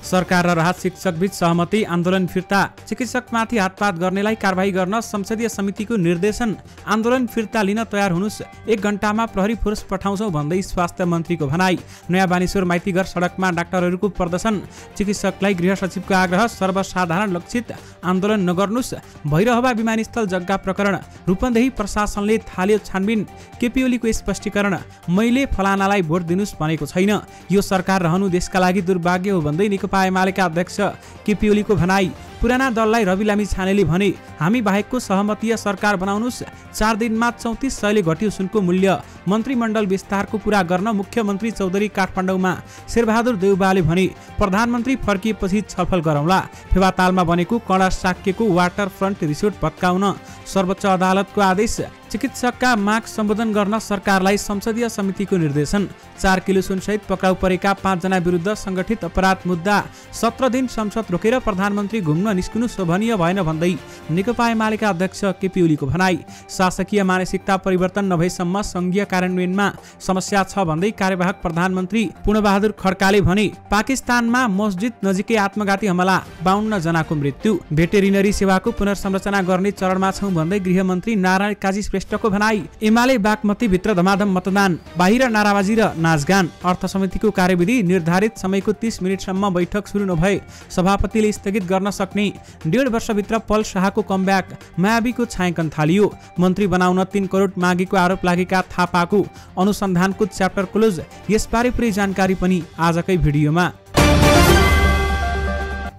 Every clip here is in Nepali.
सरकार र राहत शिक्षकबीच सहमति, आन्दोलन फिर्ता। चिकित्सकमाथि हातपात गर्नेलाई कारबाही गर्न संसदीय समितिको निर्देशन। आन्दोलन फिर्ता लिन तयार हुनुस्, 1 घण्टामा प्रहरी फोर्स पठाउँछौं भन्दै स्वास्थ्य मन्त्रीको भनाई। नयाँ बानेश्वर माइतीघर सडकमा डाक्टरहरूको प्रदर्शन। चिकित्सकलाई गृह सचिवको आग्रह, सर्वसाधारण लक्षित आन्दोलन नगर्नुस्। भैरहवा विमानस्थल जग्गा प्रकरण, रूपन्देही प्रशासनले थाल्यो छानबिन। केपी ओलीको स्पष्टीकरण, मैले फलानालाई भोट दिनुस् भनेको छैन, यो सरकार रहनु देशका लागि दुर्भाग्य हो भन्दै नेकपा एमालेका अध्यक्ष केपी ओलीको भनाई। पुराना दललाई रवि लामी छानेले भने, हामी बाहेकको सहमतीय सरकार बनाउनुस्। 4 दिनमा 3400ले घट्यो सुनको मूल्य। मन्त्रीमण्डल विस्तारको कुरा गर्न मुख्यमन्त्री चौधरी काठमाडौँमा। शेरबहादुर देउबाले भने, प्रधानमन्त्री फर्किएपछि छलफल गरौँला। फेवातालमा बनेको कडा साक्यको वाटर फ्रन्ट रिसोर्ट भत्काउन सर्वोच्च अदालतको आदेश। चिकित्सकका माग सम्बोधन गर्न सरकारलाई संसदीय समितिको निर्देशन। 4 किलो सुनसहित पक्राउ परेका 5 जना विरुद्ध संगठित अपराध मुद्दा। 17 दिन संसद रोकेर प्रधानमन्त्री घुम्न निस्कनु शोभनीय भएन भन्दै नेकपा एमालेका अध्यक्ष केपी ओलीको भनाई। शासकीय मानसिकता परिवर्तन नभएसम्म संघीय कार्यान्वयनमा समस्या छ भन्दै कार्यवाहक प्रधानमन्त्री पूर्णबहादुर खड्काले भने, पाकिस्तानमा मस्जिद नजिकै आत्मघाती हमला, 52 जनाको मृत्यु। भेटेरिनरी सेवाको पुनर्संरचना गर्ने चरणमा छौं भन्दै गृहमन्त्री नारायण काजी श्रेष्ठको भनाई। एमाले बागमती भित्र धमाधम मतदान, बाहिर नाराबाजी र नाचगान। अर्थ समितिको कार्यविधि, निर्धारित समयको 30 मिनेटसम्म बैठक सुरु नभए सभापतिले स्थगित गर्न सक्ने। 1.5 वर्षभित्र पल शाहको कमब्याक, मायावीको छायाङ्कन थालियो। मन्त्री बनाउन 3 करोड मागेको आरोप लागेका थापाको अनुसन्धानको च्याप्टर क्लोज। यसबारे पुरै जानकारी पनि आजकै भिडियोमा।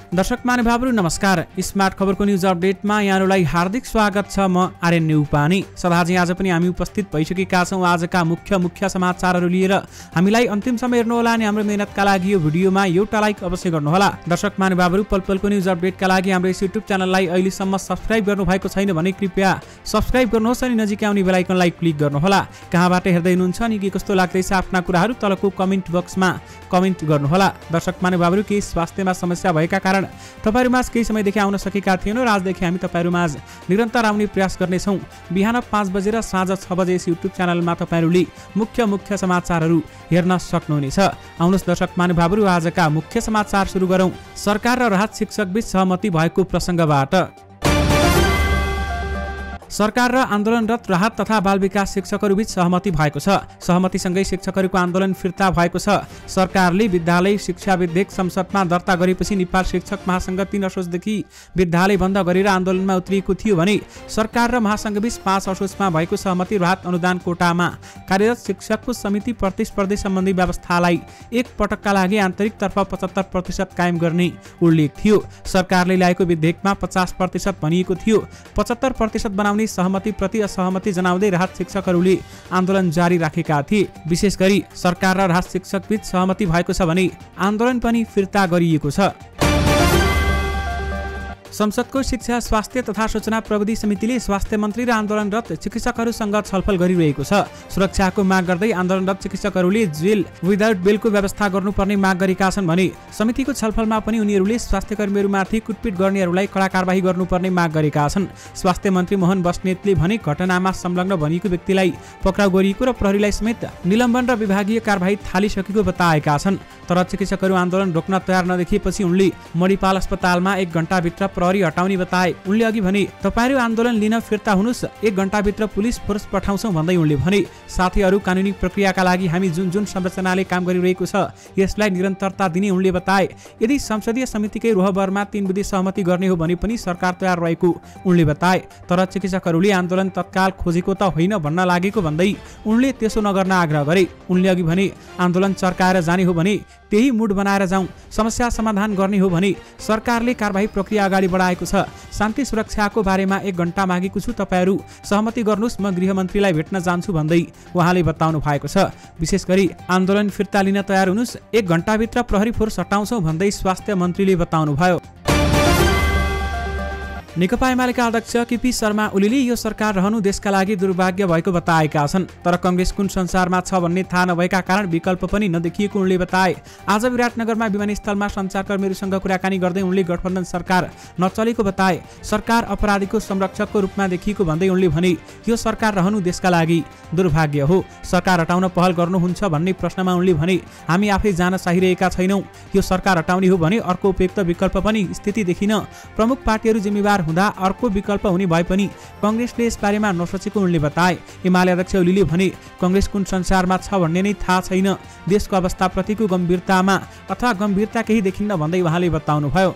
दर्शक महानुभावहरु नमस्कार। स्मार्ट खबरको न्यूज अपडेटमा यहाँहरूलाई हार्दिक स्वागत छ। म आर्यन नेउपाने। सदाझै आज पनि हामी उपस्थित भइसकेका छौं आजका मुख्य समाचारहरू लिएर। हामीलाई अन्तिमसम्म हेर्नुहोला अनि हाम्रो मेहनतका लागि यो भिडियोमा एउटा लाइक अवश्य गर्नुहोला। दर्शक महानुभावहरु, पलपलको न्यूज अपडेटका लागि हाम्रो यस युट्युब च्यानललाई अहिलेसम्म सब्स्क्राइब गर्नुभएको छैन भने कृपया सब्स्क्राइब गर्नुहोस् अनि नजिकै आउने बेल आइकनलाई क्लिक गर्नुहोला। कहाँबाट हेर्दै हुनुहुन्छ अनि के कस्तो लाग्दैछ आफ्ना कुराहरू तलको कमेन्ट बक्समा कमेन्ट गर्नुहोला। दर्शक महानुभावहरु, केही स्वास्थ्यमा समस्या भएका कारण तपाईहरुमाझ केही समयदेखि आउन सकेका थिएनौं र आजदेखि हामी तपाईहरुमाझ निरन्तर आउने प्रयास गर्नेछौं। बिहान 5 बजे र साँझ 6 बजे यस युट्युब च्यानलमा तपाईहरुले मुख्य समाचारहरू हेर्न सक्नुहुनेछ। आउनुहोस् दर्शक महानुभावहरु, आजका मुख्य समाचार सुरु गरौं। सरकार र राहत शिक्षकबीच सहमति भएको प्रसंगबाट। सरकार र आन्दोलनरत राहत तथा बाल विकास शिक्षकहरूबीच सहमति भएको छ। सहमतिसँगै शिक्षकहरूको आन्दोलन फिर्ता भएको छ। सरकारले विद्यालय शिक्षा विधेयक संसदमा दर्ता गरेपछि नेपाल शिक्षक महासंघ 3 असोजदेखि विद्यालय बन्द गरेर आन्दोलनमा उत्रिएको थियो भने सरकार र महासंघबीच 5 असोजमा भएको सहमति राहत अनुदान कोटामा कार्यरत शिक्षकको समिति प्रतिस्पर्धी सम्बन्धी व्यवस्थालाई एक पटकका लागि आन्तरिकतर्फ 75% कायम गर्ने उल्लेख थियो। सरकारले ल्याएको विधेयकमा 50% भनिएको थियो। 75% बनाउने सहमति प्रति असहमति जनाउँदै राहत शिक्षकहरूले आन्दोलन जारी राखेका थिए। विशेष गरी सरकार र राहत शिक्षकबीच सहमति भएको छ भने आन्दोलन पनि फिर्ता गरिएको छ। संसदको शिक्षा, स्वास्थ्य तथा सूचना प्रविधि समितिले स्वास्थ्य मन्त्री र आन्दोलनरत चिकित्सकहरूसँग छलफल गरिरहेको छ। सुरक्षाको माग गर्दै आन्दोलनरत चिकित्सकहरूले जेल विदाउट बेलको व्यवस्था गर्नुपर्ने माग गरेका छन् भने समितिको छलफलमा पनि उनीहरूले स्वास्थ्यकर्मीहरूमाथि कुटपिट गर्नेहरूलाई कडा कारबाही गर्नुपर्ने माग गरेका छन्। स्वास्थ्य मन्त्री मोहन बस्नेतले भने घटनामा संलग्न भनिएको व्यक्तिलाई पक्राउ गरिएको र प्रहरीलाई समेत निलम्बन र विभागीय कारबाही थालिसकेको बताएका छन्। तर चिकित्सकहरू आन्दोलन रोक्न तयार नदेखिएपछि उनले मणिपाल अस्पतालमा 1 घण्टाभित्र प्रहरी हटाउने बताए। उनले अघि भने, तपाईहरु आन्दोलन लिन फिर्ता हुनुस्, 1 घण्टाभित्र पुलिस फोर्स पठाउँछौं भन्दै उनले भने, साथै अरु कानुनी प्रक्रियाका लागि हामी जुन संरचनाले काम गरिरहेको छ यसलाई निरन्तरता दिने उनले बताए। यदि संसदीय समितिकै रोहबरमा 3 बुँदे सहमति गर्ने हो भने पनि सरकार तयार रहेको उनले बताए। तर चिकित्सकहरूले आन्दोलन तत्काल खोजेको त होइन भन्न लागेको भन्दै उनले त्यसो नगर्न आग्रह गरे। उनले अघि भने, आन्दोलन चर्काएर जाने हो भने त्यही मुड बनाएर जाउँ, समस्या समाधान गर्ने हो भने सरकारले कारबाही प्रक्रिया अगाडि बढाएको छ। शान्ति सुरक्षाको बारेमा 1 घण्टा मागेको छु, तपाईहरु सहमति गर्नुस्, म गृहमन्त्रीलाई भेट्न जान्छु भन्दै उहाँले बताउनु भएको छ। विशेष गरी आन्दोलन फिर्ता लिन तयार हुनुस्, 1 घण्टाभित्र प्रहरी फोर्स हटाउँछौं भन्दै स्वास्थ्य मन्त्रीले बताउनु भयो। नेकपा एमालेका अध्यक्ष केपी शर्मा ओलीले यो सरकार रहनु देशका लागि दुर्भाग्य भएको बताएका छन्। तर कांग्रेस कुन संसारमा छ भन्ने थाहा नभएका कारण विकल्प पनि नदेखिएको उनले बताए। आज विराटनगरमा विमानस्थलमा सञ्चारकर्मीहरूसँग कुराकानी गर्दै उनले गठबन्धन सरकार नचलेको बताए। सरकार अपराधीको संरक्षकको रूपमा देखिएको भन्दै उनले भने यो सरकार रहनु देशका लागि दुर्भाग्य हो। सरकार हटाउन पहल गर्नुहुन्छ भन्ने प्रश्नमा उनले भने हामी आफै जान चाहिरहेका छैनौं। यो सरकार हटाउने हो भने अर्को उपयुक्त विकल्प पनि स्थिति देखिन। प्रमुख पार्टीहरू जिम्मेवार हुँदा अर्को विकल्प हुने भए पनि कांग्रेसले यसबारेमा नसोचेको उनले बताए। एमाले अध्यक्ष ओलीले भने कांग्रेस कुन संसारमा छ भन्ने नै थाहा छैन। देशको अवस्थाप्रतिको गम्भीरतामा अथवा गम्भीरता केही देखिन्न भन्दै उहाँले बताउनुभयो।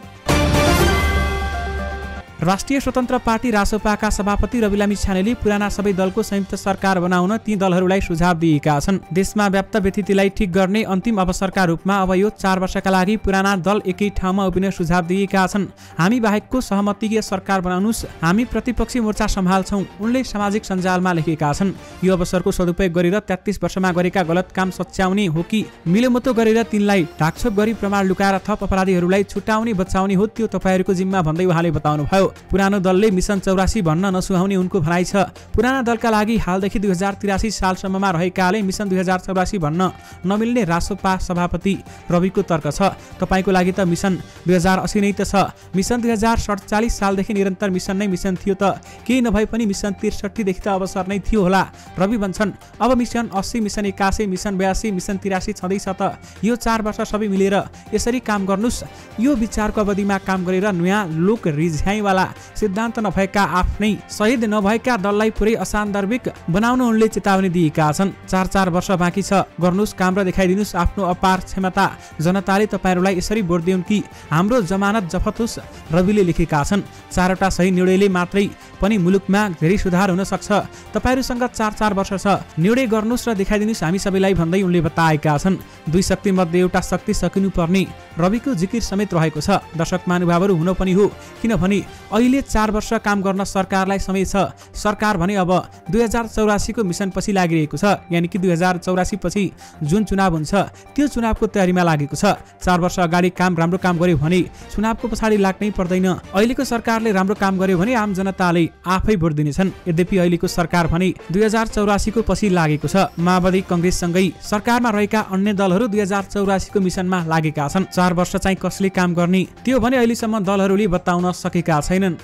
राष्ट्रिय स्वतन्त्र पार्टी रासोपाका सभापति रविलामी छानेले पुराना सबै दलको संयुक्त सरकार बनाउन ती दलहरूलाई सुझाव दिएका छन्। देशमा व्याप्त व्यथितिलाई ठिक गर्ने अन्तिम अवसरका रूपमा अब यो 4 वर्षका लागि पुराना दल एकै ठाउँमा उभिन सुझाव दिएका छन्। हामी बाहेकको सहमतिय सरकार बनाउनुस्, हामी प्रतिपक्षी मोर्चा सम्हाल्छौं, उनले सामाजिक सञ्जालमा लेखेका छन्। यो अवसरको सदुपयोग गरेर 33 वर्षमा गरेका गलत काम सच्याउने हो कि मिलोमतो गरेर तिनलाई ढाकछोप गरी प्रमाण लुकाएर थप अपराधीहरूलाई छुटाउने बचाउने हो, त्यो तपाईहरूको जिम्मा भन्दै उहाँले बताउनुभयो। पुरानो दलले मिसन 84 भन्न नसुहाउने उनको भनाइ छ। पुराना दलका लागि हालदेखि 2083 सालसम्ममा रहेकाले मिसन 2084 भन्न नमिल्ने रासोपा सभापति रविको तर्क छ। तपाईको लागि त मिसन 2080 नै त छ। मिसन 2047 सालदेखि निरन्तर मिसन नै मिसन थियो त, केही नभए पनि मिसन 63 देखि त अवसर नै थियो होला। रवि भन्छन् अब मिसन 80, मिसन 81, मिसन 82, मिसन 83 छँदैछ त। यो 4 वर्ष सबै मिलेर यसरी काम गर्नुस्। यो विचारको अवधिमा काम गरेर नयाँ लोक रिझ्याइवाला सिद्धान्त नभएका आफ्नै शहीद नभएका दललाई पुरै असान्दर्भिक बनाउन उनले चेतावनी दिएका छन्। 4 वर्ष बाँकी छ, गर्नुस् काम र देखाइदिनुस् आफ्नो अपार क्षमता। जनताले तपाईहरूलाई यसरी भोट दिउन् कि हाम्रो जमानत जफत होस्, रविले लेखेका छन्। 4वटा सही निर्णयले मात्रै पनि मुलुकमा धेरै सुधार हुन सक्छ। तपाईहरूसँग 4 वर्ष छ, निर्णय गर्नुस् र देखाइदिनुस् हामी सबैलाई भन्दै उनले बताएका छन्। 2 शक्ति मध्ये एउटा शक्ति सकिनुपर्ने रविको जिकिर समेत रहेको छ। दर्शक महानुभावहरू हुन पनि हो, किनभने अहिले 4 वर्ष काम गर्न सरकारलाई समय छ। सरकार भने अब 2084 को मिसन पछि लागिरहेको छ, यानि कि 2084 पछि जुन चुनाव हुन्छ त्यो चुनावको तयारीमा लागेको छ। 4 वर्ष अगाडि राम्रो काम गर्यो भने चुनावको पछाडि लाग्नै पर्दैन। अहिलेको सरकारले राम्रो काम गर्यो भने आम जनताले आफै भोट दिनेछन्। यद्यपि अहिलेको सरकार भने 2084 को पछि लागेको छ। माओवादी कांग्रेससँगै सरकारमा रहेका अन्य दलहरू 2084 को मिसनमा लागेका छन्। 4 वर्ष चाहिँ कसले काम गर्ने त्यो भने अहिलेसम्म दलहरूले बताउन सकेका छैनन्।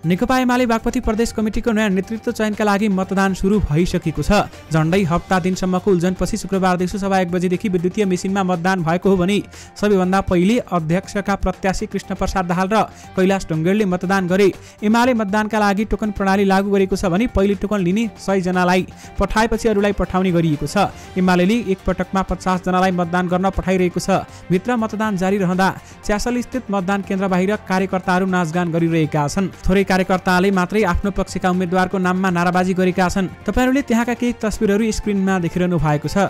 नेकपा एमाले बागमती प्रदेश कमिटीको नयाँ नेतृत्व चयनका लागि मतदान सुरु भइसकेको छ। झण्डै हप्ता दिनसम्मको उल्झनपछि शुक्रबार दिउँसो 1:15 बजेदेखि विद्युतीय मेसिनमा मतदान भएको हो भने सबैभन्दा पहिले अध्यक्षका प्रत्याशी कृष्ण प्रसाद दाहाल र कैलाश ढुङ्गेलले मतदान गरे। एमाले मतदानका लागि टोकन प्रणाली लागू गरेको छ भने पहिले टोकन लिने 100 जनालाई पठाएपछि अरूलाई पठाउने गरिएको छ। एमालेले एक पटकमा 50 जनालाई मतदान गर्न पठाइरहेको छ। भित्र मतदान जारी रहँदा च्यासल स्थित मतदान केन्द्र बाहिर कार्यकर्ताहरू नाचगान गरिरहेका छन्। थोरै कार्यकर्ताले मात्रै आफ्नो पक्षका उम्मेदवारको नाममा नाराबाजी गरेका छन्। तपाईहरूले त्यहाँका केही तस्बिरहरू स्क्रिनमा देखिरहनु भएको छ।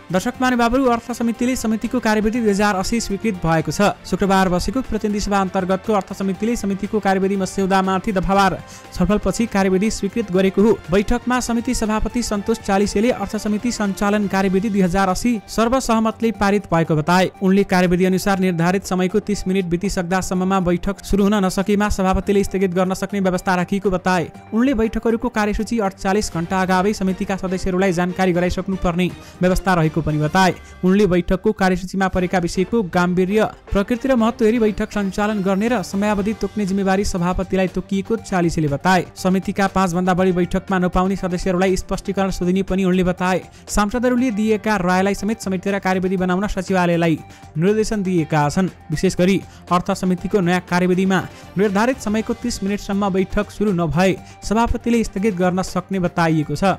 दर्शक महानुभावहरू, अर्थ समितिले समितिको कार्यविधि 2080 स्वीकृत भएको छ। शुक्रबार बसेको प्रतिनिधि सभा अन्तर्गतको अर्थ समितिले समितिको कार्यविधि मस्यौदामाथि दफावार छलफलपछि कार्यविधि स्वीकृत गरेको हो। बैठकमा समिति सभापति सन्तोष चालिसेले अर्थ समिति सञ्चालन कार्यविधि 2080 सर्वसहमतले पारित भएको बताए। उनले कार्यविधि अनुसार निर्धारित समयको 30 मिनेट बितिसक्दासम्ममा बैठक सुरु हुन नसकेमा सभापतिले स्थगित गर्न सक्ने व्यवस्था राखिएको बताए। उनले बैठकहरूको कार्यसूची 48 घण्टा अगावै समितिका सदस्यहरूलाई जानकारी गराइसक्नुपर्ने व्यवस्था रहेको पनि बताए। उनले बैठकको कार्यसूचीमा परेका विषयको गाम्भीर्य, प्रकृति र महत्त्व हेरी बैठक सञ्चालन गर्ने र समयावधि तोक्ने जिम्मेवारी सभापतिलाई तोकिएको चालिसेले बताए। समितिका 5 भन्दा बढी बैठकमा नपाउने सदस्यहरूलाई स्पष्टीकरण सोधिने पनि उनले बताए। सांसदहरूले दिएका रायलाई समेत समेटेर कार्यविधि बनाउन सचिवालयलाई निर्देशन दिएका छन्। विशेष गरी अर्थ समितिको नयाँ कार्यविधिमा निर्धारित समयको 30 मिनेटसम्म बैठक सुरु नभए सभापतिले स्थगित गर्न सक्ने बताइएको छ।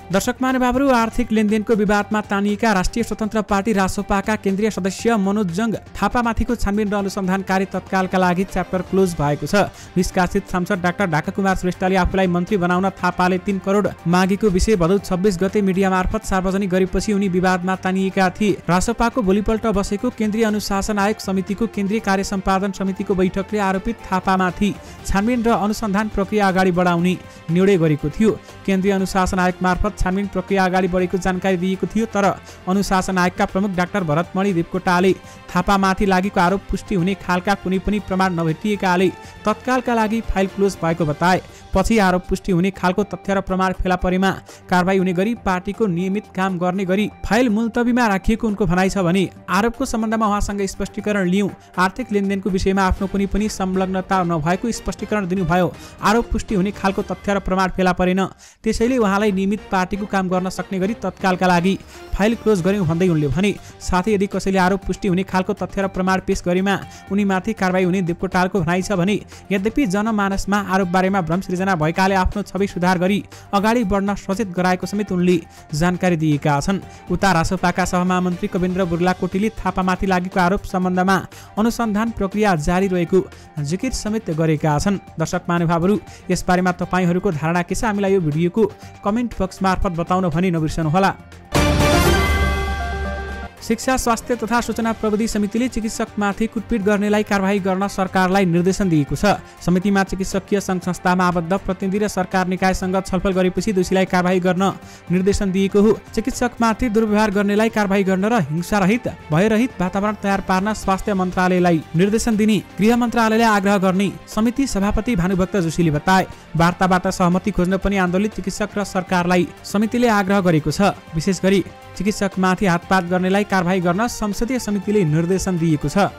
दर्शक महानुभावहरू, आर्थिक लेनदेनको विवादमा तानिएका राष्ट्रिय स्वतन्त्र पार्टी रासोपाका केन्द्रीय सदस्य मनोज जंग थापामाथिको छानबिन र अनुसन्धान कार्य तत्कालका लागि च्याप्टर क्लोज भएको छ। निष्कासित सांसद डाक्टर ढाकाकुमार श्रेष्ठले आफूलाई मन्त्री बनाउन थापाले 3 करोड मागेको विषय भदौ 26 गते मिडिया मार्फत सार्वजनिक गरेपछि उनी विवादमा तानिएका थिए। रासोपाको भोलिपल्ट बसेको केन्द्रीय अनुशासन आयोग समितिको केन्द्रीय कार्य सम्पादन समितिको बैठकले आरोपित थापामाथि छानबिन र अनुसन्धान प्रक्रिया अगाडि बढाउने निर्णय गरेको थियो। केन्द्रीय अनुशासन आयोग मार्फत छानबिन प्रक्रिया अगाडि बढेको जानकारी दिएको थियो, तर अनुशासन आयोगका प्रमुख डाक्टर भरतमणि देवकोटाले थापामाथि लागेको आरोप पुष्टि हुने खालका कुनै पनि प्रमाण नभेटिएकाले तत्कालका लागि फाइल क्लोज भएको बताए। पछि आरोप पुष्टि हुने खालको तथ्य र प्रमाण फेला परेमा कारबाही हुने गरी पार्टीको नियमित काम गर्ने गरी फाइल मुलतवीमा राखिएको उनको भनाइ छ भने आरोपको सम्बन्धमा उहाँसँग स्पष्टीकरण लियौं। आर्थिक लेनदेनको विषयमा आफ्नो कुनै पनि संलग्नता नभएको स्पष्टीकरण दिनुभयो। आरोप पुष्टि हुने खालको तथ्य र प्रमाण फेला परेन, त्यसैले उहाँलाई नियमित पार्टीको काम गर्न सक्ने गरी तत्कालका लागि फाइल क्लोज गर्यौं भन्दै उनले भने। साथै यदि कसैले आरोप पुष्टि हुने खालको तथ्य र प्रमाण पेश गरेमा उनीमाथि कारबाही हुने देवकोटालको भनाइ छ भने यद्यपि जनमानसमा आरोपबारेमा भ्रम सृजना भएकाले आफ्नो छवि सुधार गरी अगाडि बढ्न सचेत गराएको समेत उनले जानकारी दिएका छन्। उता रासपाका सहमहामन्त्री कविन्द्र बुर्लाकोटीले थापामाथि लागेको आरोप सम्बन्धमा अनुसन्धान प्रक्रिया जारी रहेको जिकिर समेत गरेका छन्। दर्शक महानुभावहरू, यसबारेमा तपाईहरूको धारणा के छ? हामीलाई यो भिडियोको कमेन्ट बक्स मार्फत बताउन भनी नबिर्सनुहोला। शिक्षा, स्वास्थ्य तथा सूचना प्रविधि समितिले चिकित्सकमाथि कुटपिट गर्नेलाई कारबाही गर्न सरकारलाई निर्देशन दिएको छ। समितिमा चिकित्सकीय सङ्घ संस्थामा आबद्ध प्रतिनिधि र सरकार निकायसँग छलफल गरेपछि दोषीलाई कारबाही गर्न निर्देशन दिएको हो। चिकित्सकमाथि दुर्व्यवहार गर्नेलाई कारबाही गर्न र हिंसारहित भयरहित वातावरण तयार पार्न स्वास्थ्य मन्त्रालयलाई निर्देशन दिने गृह मन्त्रालयले आग्रह गर्ने समिति सभापति भानुभक्त जोशीले बताए। वार्ताबाट सहमति खोज्न पनि आन्दोलित चिकित्सक र सरकारलाई समितिले आग्रह गरेको छ। विशेष गरी चिकित्सकमाथि हातपात गर्नेलाई कारबाही गर्न संसदीय समितिले निर्देशन दिएको छ।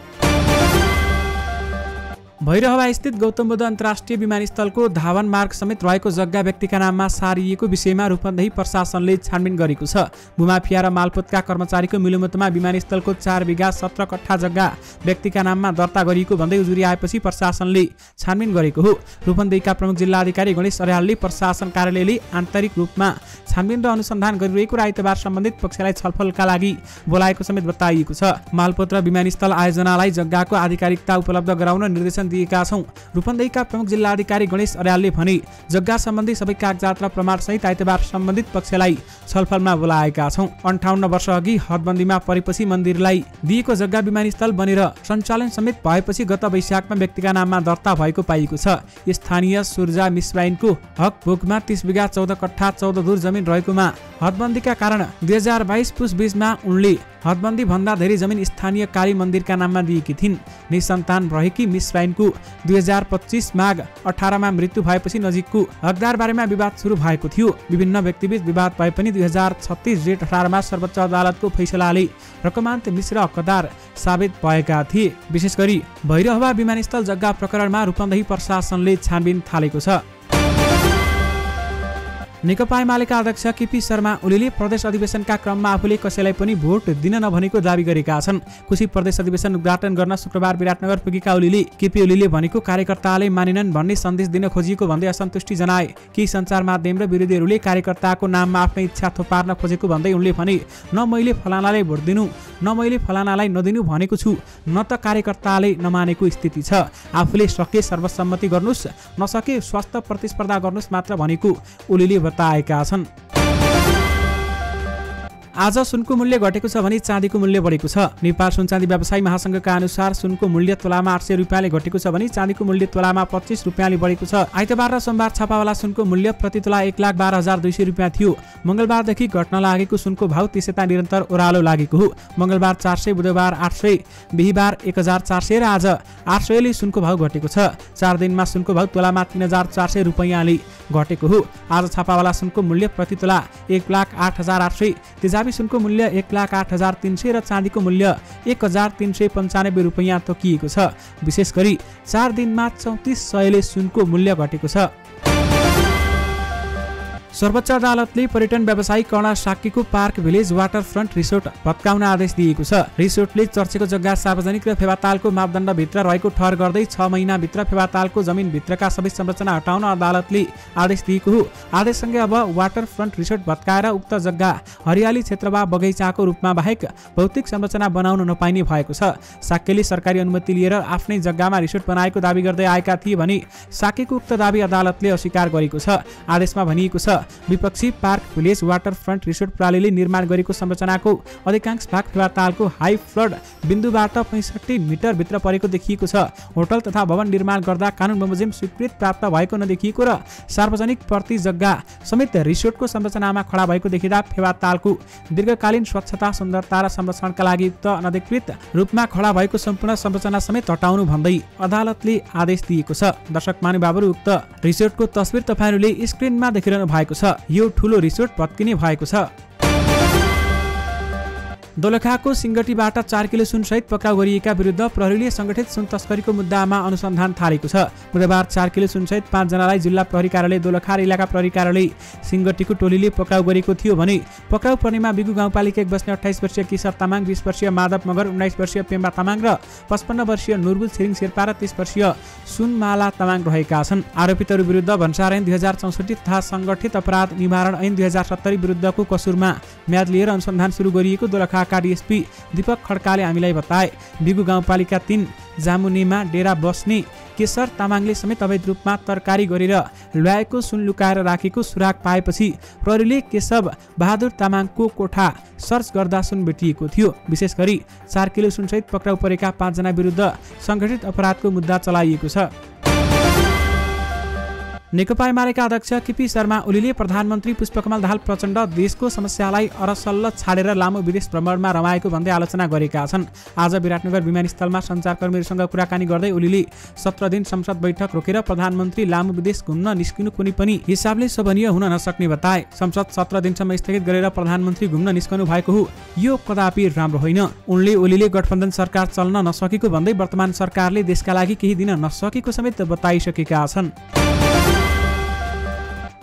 भैरहवा स्थित गौतम बुद्ध अन्तर्राष्ट्रिय विमानस्थलको धावन मार्ग समेत रहेको जग्गा व्यक्तिका नाममा सारिएको विषयमा रूपन्देही प्रशासनले छानबिन गरेको छ। भूमाफिया र मालपोतका कर्मचारीको मिलोमतमा विमानस्थलको 4 बिघा 17 कट्ठा जग्गा व्यक्तिका नाममा दर्ता गरिएको भन्दै उजुरी आएपछि प्रशासनले छानबिन गरेको हो। रूपन्देहीका प्रमुख जिल्लाधिकारी गणेश अर्यालले प्रशासन कार्यालयले आन्तरिक रूपमा छानबिन र अनुसन्धान गरिरहेको र आइतबार सम्बन्धित पक्षलाई छलफलका लागि बोलाएको समेत बताइएको छ। मालपोत र विमानस्थल आयोजनालाई जग्गाको आधिकारिकता उपलब्ध गराउन निर्देशन दिएका छौं। रूपन्देहीका प्रमुख जिल्लाधिकारी गणेश अर्यालले भने जग्गा सम्बन्धी सबै कागजात र प्रमाण सहित आइतबार सम्बन्धित पक्षलाई छलफलमा बोलाएका छौं। 58 वर्ष अघि हदबन्दीमा परेपछि मन्दिरलाई दिएको जग्गा विमानस्थल बनेर सञ्चालन समेत भएपछि गत वैशाखमा व्यक्तिका नाममा दर्ता भएको पाइएको छ। स्थानीय सुर्जा मिसबाइनको हक भोगमा 30 बिघा 14 कट्ठा 14 धुर जमिन रहेकोमा हदबन्दीका कारण 2022 पुस 20 मा उनले हदबन्दी भन्दा धेरै जमिन स्थानीय काली मन्दिरका नाममा दिएकी थिइन्। निसन्तान रहेकी मिसबाइनको 2025 माघ 18 मा मृत्यु भएपछि नजिकको हकदार बारेमा विवाद सुरु भएको थियो। विभिन्न व्यक्तिबीच विवाद भए पनि 2036 जेठ 18 मा सर्वोच्च अदालतको फैसलाले रकमान्त मिश्र हकदार साबित भएका थिए। विशेष गरी भैरहवा विमानस्थल जग्गा प्रकरणमा रूपन्देही प्रशासनले छानबिन थालेको छ। नेकपा एमालेका अध्यक्ष केपी शर्मा ओलीले प्रदेश अधिवेशनका क्रममा आफूले कसैलाई पनि भोट दिन नभनेको दावी गरेका छन्। कुशी प्रदेश अधिवेशन उद्घाटन गर्न शुक्रबार विराटनगर पुगेका केपी ओलीले भनेको कार्यकर्ताले मानिनन् भन्ने सन्देश दिन खोजिएको भन्दै असन्तुष्टि जनाए। केही सञ्चार माध्यम र विरोधीहरूले कार्यकर्ताको नाममा आफ्नै इच्छा थोपार्न खोजेको भन्दै उनले भने, न मैले फलानालाई भोट दिनु न मैले फलानालाई नदिनु भनेको छु, न त कार्यकर्ताले नमानेको स्थिति छ। आफूले सके सर्वसम्मति गर्नुस्, नसके स्वस्थ प्रतिस्पर्धा गर्नुस् मात्र भनेको ओलीले बताएका छन्। आज सुनको मूल्य घटेको छ भने चाँदीको मूल्य बढेको छ। नेपाल सुन चाँदी व्यवसायी महासंघका अनुसार सुनको मूल्य तोलामा 800 रुपियाँले घटेको छ भने चाँदीको मूल्य तोलामा 25 रुपियाँले बढेको छ। आइतबार र सोमबार छापावाला सुनको मूल्य प्रति तोला 1,12,200 रुपियाँ थियो। मंगलबारदेखि घट्न लागेको सुनको भाव त्यसैता निरन्तर ओह्रालो लागेको हो। मंगलबार 400, बुधबार 800, बिहीबार 1400 र आज 800 ले सुनको भाव घटेको छ। 4 दिनमा सुनको भाव तोलामा 3,400 रुपियाँले घटेको हो। आज छापावाला सुनको मूल्य प्रति तोला 1,08,800, तेजाबी सुनको मूल्य 1,08,300 र चाँदीको मूल्य 1,395 रुपियाँ तोकिएको छ। विशेष गरी 4 दिनमा 3400 ले सुनको मूल्य घटेको छ। सर्वोच्च अदालतले पर्यटन व्यवसायी कर्ण साक्कीको park village water front resort भत्काउन आदेश दिएको छ। रिसोर्टले चर्चेको जग्गा सार्वजनिक र फेवातालको मापदण्डभित्र रहेको ठहर गर्दै 6 महिनाभित्र फेवातालको जमिनभित्रका सबै संरचना हटाउन अदालतले आदेश दिएको हो। आदेशसँगै अब वाटर फ्रन्ट रिसोर्ट भत्काएर उक्त जग्गा हरियाली क्षेत्र वा बगैँचाको रूपमा बाहेक भौतिक संरचना बनाउन नपाइने भएको छ। साक्कीले सरकारी अनुमति लिएर आफ्नै जग्गामा रिसोर्ट बनाएको दावी गर्दै आएका थिए भने साक्कीको उक्त दावी अदालतले अस्वीकार गरेको छ। आदेशमा भनिएको छ, विपक्षी पार्क भिलेज वाटरफ्रन्ट रिसोर्ट प्रणालीले निर्माण गरेको संरचनाको अधिकांश भाग फेवा तालको हाई फ्लड बिन्दुबाट 65 मिटर भित्र परेको देखिएको छ। होटल तथा भवन निर्माण गर्दा कानुन बमोजिम स्वीकृत प्राप्त भएको नदेखिएको र सार्वजनिक प्रति जग्गा समेत रिसोर्टको संरचनामा खडा भएको देखिँदा फेवा तालको दीर्घकालीन स्वच्छता सुन्दरता र संरक्षणका लागि युक्त अनधिकृत रूपमा खडा भएको सम्पूर्ण संरचना समेत हटाउनु भन्दै अदालतले आदेश दिएको छ। दर्शक महानुभावहरू, उक्त रिसोर्टको तस्बिर तपाईहरूले स्क्रिनमा देखिरहनु भएको छ। यो ठूलो रिसोर्ट भत्किने भएको छ। दोलखाको सिंगटीबाट 4 किलो सुनसहित पक्राउ गरिएका विरुद्ध प्रहरीले संगठित सुन तस्करीको मुद्दामा अनुसन्धान थालेको छ। बुधबार 4 किलो सुनसहित 5 जनालाई जिल्ला प्रहरी कार्यालय दोलखा र इलाका प्रहरी कार्यालय सिंगटीको टोलीले पक्राउ गरेको थियो भने पक्राउ पर्नेमा बिगु गाउँपालिका 1 बस्ने 28 वर्षीय किशोर तामाङ, 20 वर्षीय माधव मगर, 19 वर्षीय पेम्बा तामाङ र 55 वर्षीय नुरबुल छिरिङ शेर्पा र 30 वर्षीय सुनमाला तामाङ रहेका छन्। आरोपितहरू विरुद्ध भन्सार ऐन 2064 तथा संगठित अपराध निवारण ऐन 2070 विरुद्धको कसुरमा म्याद लिएर अनुसन्धान सुरु गरिएको दोलखा डीएसपी दीपक खड्काले हामीलाई बताए। बिगु गाउँपालिका 3 जामुनीमा डेरा बस्ने केशर तामाङले समेत अवैध रूपमा तरकारी गरेर ल्याएको सुन लुकाएर राखेको सुराग पाएपछि प्रहरीले केशव बहादुर तामाङको कोठा सर्च गर्दा सुन भेटिएको थियो। विशेष गरी 4 किलो सुनसहित पक्राउ परेका 5 जना विरुद्ध संगठित अपराधको मुद्दा चलाइएको छ। नेकपा एमालेका अध्यक्ष केपी शर्मा ओलीले प्रधानमन्त्री पुष्पकमल दाहाल प्रचण्ड देशको समस्यालाई अरसल्ल छाडेर लामो विदेश भ्रमणमा रमाएको भन्दै आलोचना गरेका छन्। आज विराटनगर विमानस्थलमा सञ्चारकर्मीहरूसँग कुराकानी गर्दै ओलीले 17 दिन संसद बैठक रोकेर प्रधानमन्त्री लामो विदेश घुम्न निस्किनु कुनै पनि हिसाबले शोभनीय हुन नसक्ने बताए। संसद 17 दिनसम्म स्थगित गरेर प्रधानमन्त्री घुम्न निस्कनु भएको हो, यो कदापि राम्रो होइन। उनले ओलीले गठबन्धन सरकार चल्न नसकेको भन्दै वर्तमान सरकारले देशका लागि केही दिन नसकेको समेत बताइसकेका छन्।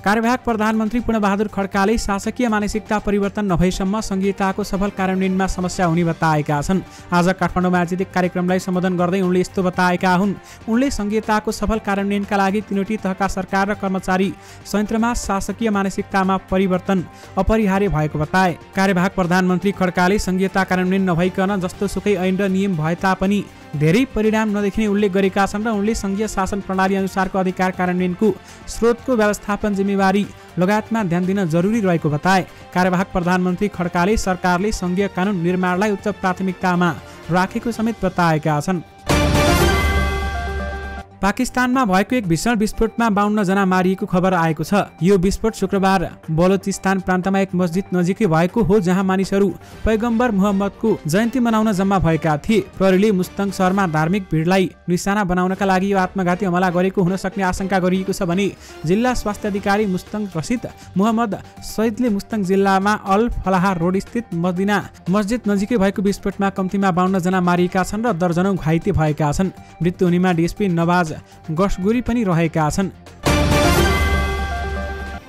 कार्यवाहक प्रधानमन्त्री पूर्णबहादुर खड्काले शासकीय मानसिकता परिवर्तन नभएसम्म संघीयताको सफल कार्यान्वयनमा समस्या हुने बताएका छन्। आज काठमाडौँमा आयोजित एक कार्यक्रमलाई सम्बोधन गर्दै उनले यस्तो बताएका हुन्। उनले संघीयताको सफल कार्यान्वयनका लागि तीनवटै तहका सरकार र कर्मचारी संयन्त्रमा शासकीय मानसिकतामा परिवर्तन अपरिहार्य भएको बताए। कार्यवाहक प्रधानमन्त्री खड्काले संघीयता कार्यान्वयन नभइकन जस्तो सुकै ऐन र नियम भए तापनि धेरै परिणाम नदेखिने उल्लेख गरेका छन् र उनले संघीय शासन प्रणाली अनुसारको अधिकार कार्यान्वयनको स्रोतको व्यवस्थापन जिम्मेवारी लगायतमा ध्यान दिन जरुरी रहेको बताए। कार्यवाहक प्रधानमन्त्री खड्काले सरकारले संघीय कानुन निर्माणलाई उच्च प्राथमिकतामा राखेको समेत बताएका छन्। पाकिस्तानमा भएको एक भीषण विस्फोटमा 52 जना मारिएको खबर आएको छ। यो विस्फोट शुक्रबार बलोचिस्तान प्रान्तमा एक मस्जिद नजिकै भएको हो, जहाँ मानिसहरू पैगम्बर मुहम्मदको जयन्ती मनाउन जम्मा भएका थिए। प्रहरीले मुस्तङ शहरमा धार्मिक भिडलाई निशाना बनाउनका लागि यो आत्मघाती हमला गरेको हुन सक्ने आशंका गरिएको छ भने जिल्ला स्वास्थ्य अधिकारी मुस्तङ रसिद मुहम्मद सैदले मुस्तङ जिल्लामा अल फलाह रोड स्थित मदिना मस्जिद नजिकै भएको विस्फोटमा कम्तीमा 52 जना मारिएका छन् र दर्जनौं घाइते भएका छन्। मृत्यु हुनेमा डीएसपी नवाज गसगुरी पनि रहेका छन्।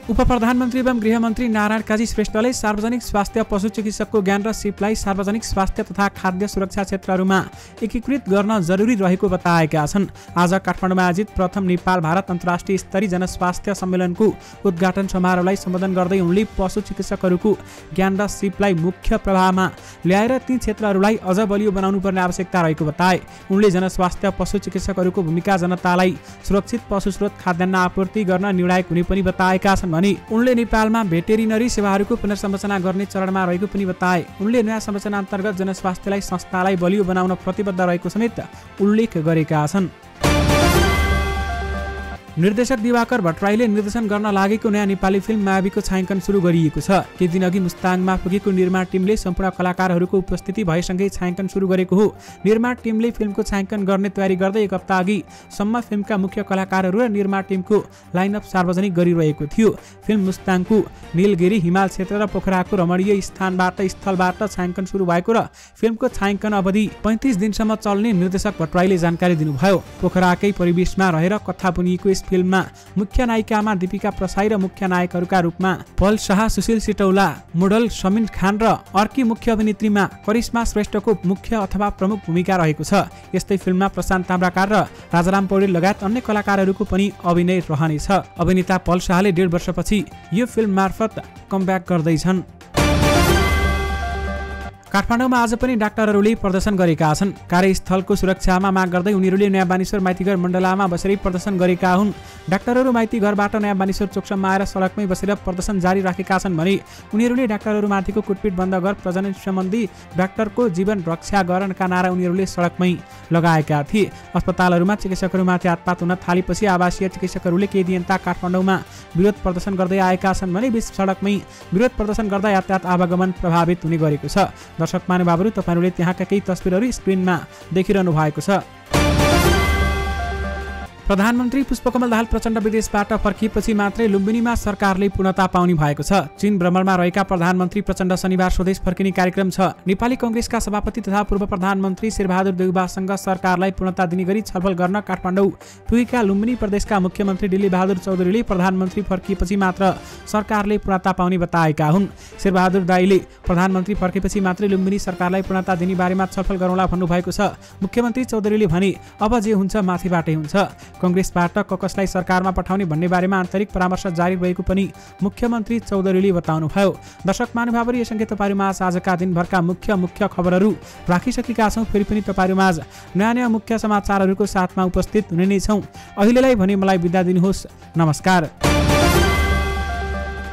उपप्रधानमन्त्री एवं गृहमन्त्री नारायण काजी श्रेष्ठले सार्वजनिक स्वास्थ्य पशु चिकित्सकको ज्ञान र सिपलाई सार्वजनिक स्वास्थ्य तथा खाद्य सुरक्षा क्षेत्रहरूमा एकीकृत गर्न जरुरी रहेको बताएका छन्। आज काठमाडौँमा आयोजित प्रथम नेपाल भारत अन्तर्राष्ट्रिय स्तरीय जनस्वास्थ्य सम्मेलनको उद्घाटन समारोहलाई सम्बोधन गर्दै उनले पशु चिकित्सकहरूको ज्ञान र सिपलाई मुख्य प्रवाहमा ल्याएर ती क्षेत्रहरूलाई अझ बलियो बनाउनु पर्ने आवश्यकता रहेको बताए। उनले जनस्वास्थ्य पशु चिकित्सकहरूको भूमिका जनतालाई सुरक्षित पशु स्रोत खाद्यान्न आपूर्ति गर्न निर्णायक हुने पनि बताएका छन् भने उनले नेपालमा भेटेरिनरी सेवाहरूको पुनर्संरचना गर्ने चरणमा रहेको पनि बताए। उनले नयाँ संरचना अन्तर्गत जनस्वास्थ्यलाई संस्थालाई बलियो बनाउन प्रतिबद्ध रहेको समेत उल्लेख गरेका छन्। निर्देशक दिवाकर भट्टराईले निर्देशन गर्न लागेको नयाँ नेपाली फिल्म मायावीको छायाङ्कन सुरु गरिएको छ। केही दिनअघि मुस्ताङमा पुगेको निर्माण टिमले सम्पूर्ण कलाकारहरूको उपस्थिति भएसँगै छायाङ्कन सुरु गरेको हो। निर्माण टिमले फिल्मको छायाङ्कन गर्ने तयारी गर्दै एक हप्ता अघि सम्म फिल्मका मुख्य कलाकारहरू र निर्माण टिमको लाइनअप सार्वजनिक गरिरहेको थियो। फिल्म मुस्ताङको नीलगिरी हिमाल क्षेत्र र पोखराको रमणीय स्थलबाट छायाङ्कन सुरु भएको र फिल्मको छायाङ्कन अवधि 35 दिनसम्म चल्ने निर्देशक भट्टराईले जानकारी दिनुभयो। पोखराकै परिवेशमा रहेर कथा बुनिएको यस फिल्ममा मुख्य नायिकामा दीपिका प्रसाई र मुख्य नायकहरूका रूपमा पल शाह, सुशील सिटौला, मोडल समिन खान र अर्की मुख्य अभिनेत्रीमा करिश्मा श्रेष्ठको मुख्य अथवा प्रमुख भूमिका रहेको छ। यस्तै फिल्ममा प्रशान्त ताम्राकार र राजाराम पौडेल लगायत अन्य कलाकारहरूको पनि अभिनय रहनेछ। अभिनेता पल शाहले 1.5 वर्षपछि यो फिल्म मार्फत कमब्याक गर्दैछन्। काठमाडौँमा आज पनि डाक्टरहरूले प्रदर्शन गरेका छन्। कार्यस्थलको सुरक्षामा माग गर्दै उनीहरूले नयाँ बानेश्वर माइतीघर मण्डलामा बसेरै प्रदर्शन गरेका हुन्। डाक्टरहरू माइती घरबाट नयाँ बानेश्वर चोकसम्म आएर सडकमै बसेर प्रदर्शन जारी राखेका छन् भने उनीहरूले डाक्टरहरूमाथिको कुटपिट बन्द गर, प्रजनन सम्बन्धी डाक्टरको जीवन रक्षा गर्नका नारा उनीहरूले सडकमै लगाएका थिए। अस्पतालहरूमा चिकित्सकहरूमाथि हातपात हुन थालेपछि आवासीय चिकित्सकहरूले केही दिनता काठमाडौँमा विरोध प्रदर्शन गर्दै आएका छन् भने बीच सडकमै विरोध प्रदर्शन गर्दा यातायात आवागमन प्रभावित हुने गरेको छ। दर्शक महानुभावहरू, तपाईहरूले त्यहाँका केही तस्बिरहरू स्क्रिनमा देखिरहनु भएको छ। प्रधानमन्त्री पुष्पकमल दाहाल प्रचण्ड विदेशबाट फर्किएपछि मात्रै लुम्बिनीमा सरकारले पूर्णता पाउने भएको छ। चीन भ्रमणमा रहेका प्रधानमन्त्री प्रचण्ड शनिबार स्वदेश फर्किने कार्यक्रम छ। नेपाली कांग्रेसका सभापति तथा पूर्व प्रधानमन्त्री शेरबहादुर देउवासँग सरकारलाई पूर्णता दिने गरी छलफल गर्न काठमाडौँ पुगेका लुम्बिनी प्रदेशका मुख्यमन्त्री डिल्ली बहादुर चौधरीले प्रधानमन्त्री फर्किएपछि मात्र सरकारले पूर्णता पाउने बताएका हुन्। शेरबहादुर दाइले प्रधानमन्त्री फर्केपछि मात्रै लुम्बिनी सरकारलाई पूर्णता दिने बारेमा छलफल गरौँला भन्नुभएको छ। मुख्यमन्त्री चौधरीले भने अब जे हुन्छ माथिबाटै हुन्छ। कांग्रेसबाट कसलाई सरकारमा पठाउने भन्ने बारेमा आन्तरिक परामर्श जारी रहेको पनि मुख्यमन्त्री चौधरीले बताउनुभयो। दर्शक महानुभावहरू, यससँगै तपाईँहरूमाझ आजका दिनभरका मुख्य खबरहरू राखिसकेका छौँ। फेरि पनि तपाईँहरूमाझ नयाँ मुख्य समाचारहरूको साथमा उपस्थित हुने नै छौँ। अहिलेलाई भने मलाई बिदा दिनुहोस्। नमस्कार।